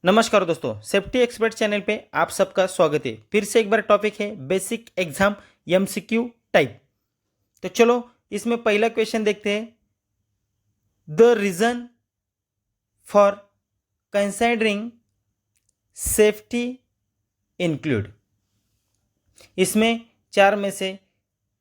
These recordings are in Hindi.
नमस्कार दोस्तों, सेफ्टी एक्सपर्ट चैनल पे आप सबका स्वागत है। फिर से एक बार टॉपिक है बेसिक एग्जाम एमसीक्यू टाइप। तो चलो इसमें पहला क्वेश्चन देखते हैं। The reason for considering safety include. इसमें चार में से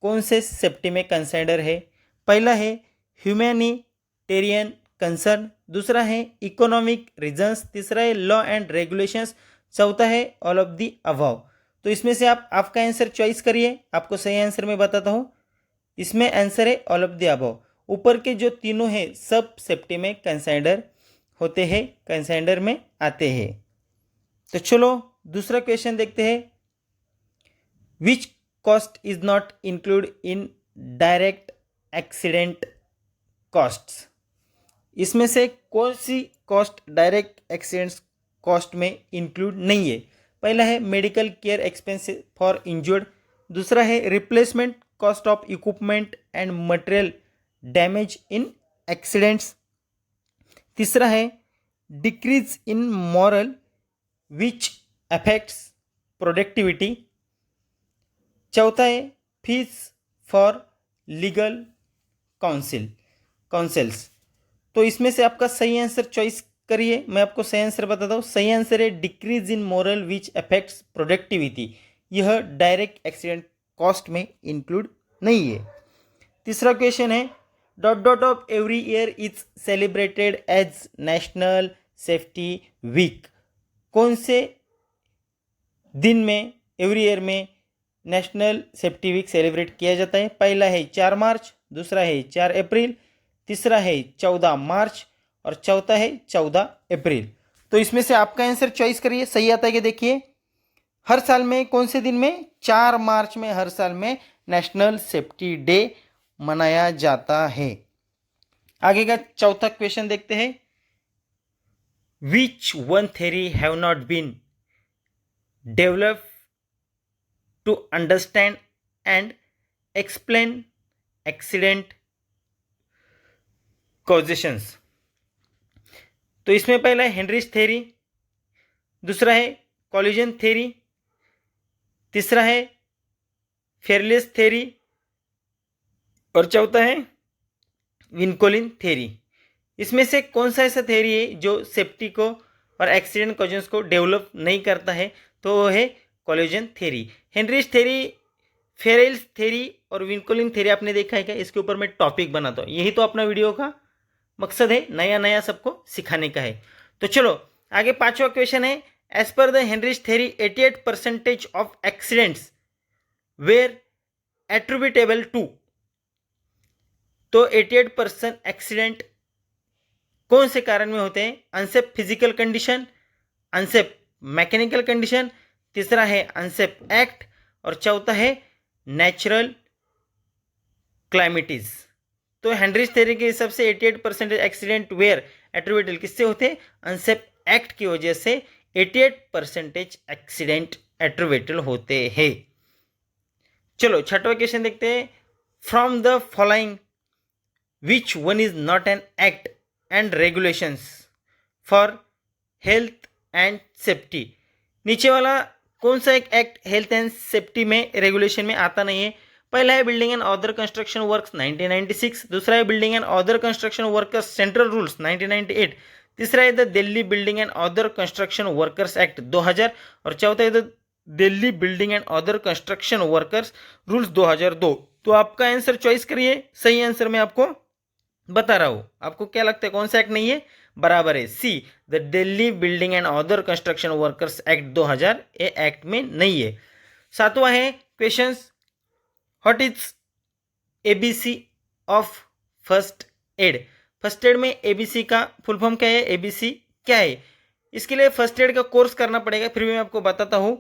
कौन से सेफ्टी में कंसिडर है? पहला है ह्यूमैनिटेरियन कंसर्न, दूसरा है इकोनॉमिक रीजंस, तीसरा है लॉ एंड रेगुलेशंस, चौथा है ऑल ऑफ दी अबव। तो इसमें से आप आपका आंसर चॉइस करिए। आपको सही आंसर मैं बताता हूँ। इसमें आंसर है ऑल ऑफ दी अबव। ऊपर के जो तीनों हैं सब सेफ्टी में कंसिडर होते हैं, कंसिडर में आते हैं। तो चलो दूसरा क्वेश्चन देखते हैं। Which cost is not include in direct accident costs. इसमें से कौन सी कॉस्ट डायरेक्ट एक्सीडेंट्स कॉस्ट में इंक्लूड नहीं है? पहला है medical care expense for injured, दूसरा है replacement cost of equipment and material damage in accidents, तीसरा है डिक्रीज इन मॉरल विच अफेक्ट्स प्रोडक्टिविटी, चौथा है फीस फॉर लीगल काउंसिल्स। तो इसमें से आपका सही आंसर चॉइस करिए। मैं आपको सही आंसर बताता हूँ। सही आंसर है decrease in morale which affects productivity. यह डायरेक्ट एक्सीडेंट कॉस्ट में इंक्लूड नहीं है। तीसरा क्वेश्चन है dot dot of every year is celebrated as national safety week. कौन से दिन में एवरी ईयर में नेशनल सेफ्टी वीक सेलिब्रेट किया जाता है? पहला है 4 मार्च, दूसरा है 4 अप्रैल, तीसरा है 14 मार्च और चौथा है 14 अप्रैल। तो इसमें से आपका आंसर चॉइस करिए। सही आता है कि देखिए, हर साल में कौन से दिन में? 4 मार्च में हर साल में नेशनल सेफ्टी डे मनाया जाता है। आगे का चौथा क्वेश्चन देखते हैं। Which one theory have not been develop to understand and explain accident causations. तो इसमें पहला है हेनरिच थ्योरी, दूसरा है कॉलिजन थ्योरी, तीसरा है फेयरलेस थ्योरी और चौथा है विनकोलिन थ्योरी। इसमें से कौन सा ऐसा थ्योरी है जो सेफ्टी को और एक्सीडेंट कॉजेंस को डेवलप नहीं करता है? तो वो है collision theory. Heinrich theory, Ferrell's theory और विनकोलिन थ्योरी आपने देखा है क्या? इसके ऊपर मैं टॉपिक बनाता हूँ। यही तो अपना वीडियो का मकसद है, नया नया सबको सिखाने का है। तो चलो आगे पांचवा क्वेश्चन है। As per the Heinrich theory 88% of accidents were attributable to. तो 88% एक्सीडेंट कौन से कारण में होते हैं? Unsafe physical condition, unsafe mechanical condition, तीसरा है अनसेफ एक्ट और चौथा है नेचुरल क्लाइमेटीज। तो हेनरिच थ्योरी के हिसाब से 88% एक्सीडेंट वेयर एट्रीब्यूटेबल किससे होते हैं? अनसेफ एक्ट की वजह से 88% एक्सीडेंट एट्रीब्यूटेबल होते हैं। चलो छठवां क्वेश्चन देखते हैं। From the following which one is not an act and regulations for health and safety. नीचे वाला कौन सा एक एक्ट हेल्थ एंड सेफ्टी में रेगुलेशन में आता नहीं है? पहला है building and other construction works 1996, दूसरा है building and other construction workers central rules 1998, तीसरा है the Delhi building and other construction workers act 2000 और चौथा है the Delhi building and other construction workers rules 2002। तो आपका आंसर चॉइस करिए। सही आंसर मैं आपको बता रहा हूं। आपको क्या लगता है कौन सा एक्ट नहीं है? बराबर है C, the Delhi building and other construction workers act 2000 ये एक्ट में नहीं है। सातवां है question, what is ABC of first aid. First aid में एबीसी का फुल फॉर्म क्या है? एबीसी क्या है? इसके लिए फर्स्ट एड का कोर्स करना पड़ेगा, फिर भी मैं आपको बताता हूं।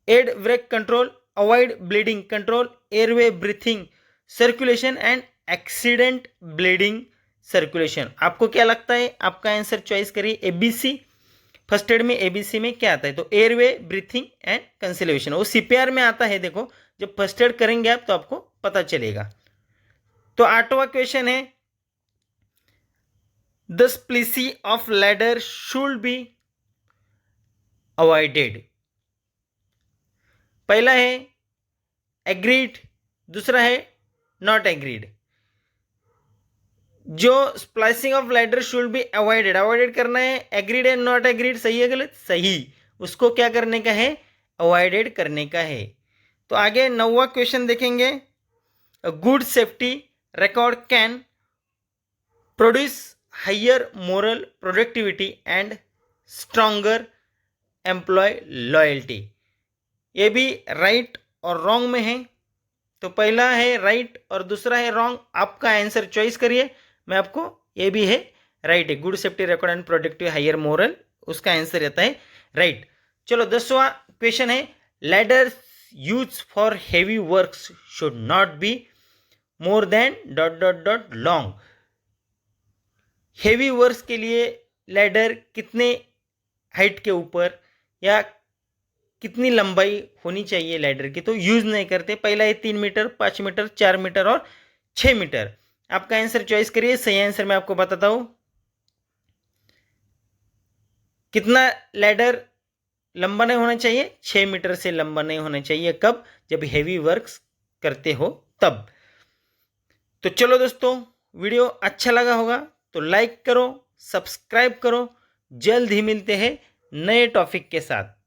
Aid break control, avoid bleeding control, airway breathing circulation and accident bleeding circulation. आपको क्या लगता है? आपका आंसर चॉइस करिए। एबीसी फर्स्ट एड में एबीसी में क्या आता है? तो एयरवे ब्रीथिंग एंड कंसिलेशन। वो सीपीआर में आता है। देखो जब फर्स्ट एड करेंगे आप तो आपको पता चलेगा। तो आठवां क्वेश्चन है, the splicing of ladder should be avoided. पहला है एग्रीड, दूसरा है नॉट एग्रीड। जो splicing of ladder should be avoided, avoided करना है। एग्रीड एंड नॉट एग्रीड, सही है गलत? सही। उसको क्या करने का है? अवॉइडेड करने का है। तो आगे 9वां क्वेश्चन देखेंगे। Good safety record can produce higher morale productivity and stronger employ loyalty. ये भी राइट और रॉन्ग में है। तो पहला है राइट और दूसरा है रॉन्ग। आपका आंसर चॉइस करिए। मैं आपको, ये भी है राइट है, good safety record and productive higher morale, उसका आंसर रहता है राइट। चलो 10वां क्वेश्चन है। Ladders use for heavy works should not be more than dot dot dot long. Heavy works के लिए लैडर कितने हाइट के ऊपर या कितनी लंबाई होनी चाहिए लैडर की, तो यूज नहीं करते। पहला है 3 मीटर, 5 मीटर, 4 मीटर और 6 मीटर। आपका आंसर चॉइस करिए। सही आंसर मैं आपको बताता हूं। कितना लैडर लंबा नहीं होना चाहिए? 6 मीटर से लंबा नहीं होना चाहिए। कब? जब हेवी वर्क्स करते हो तब। तो चलो दोस्तों, वीडियो अच्छा लगा होगा तो लाइक करो, सब्सक्राइब करो। जल्द ही मिलते हैं नए टॉपिक के साथ।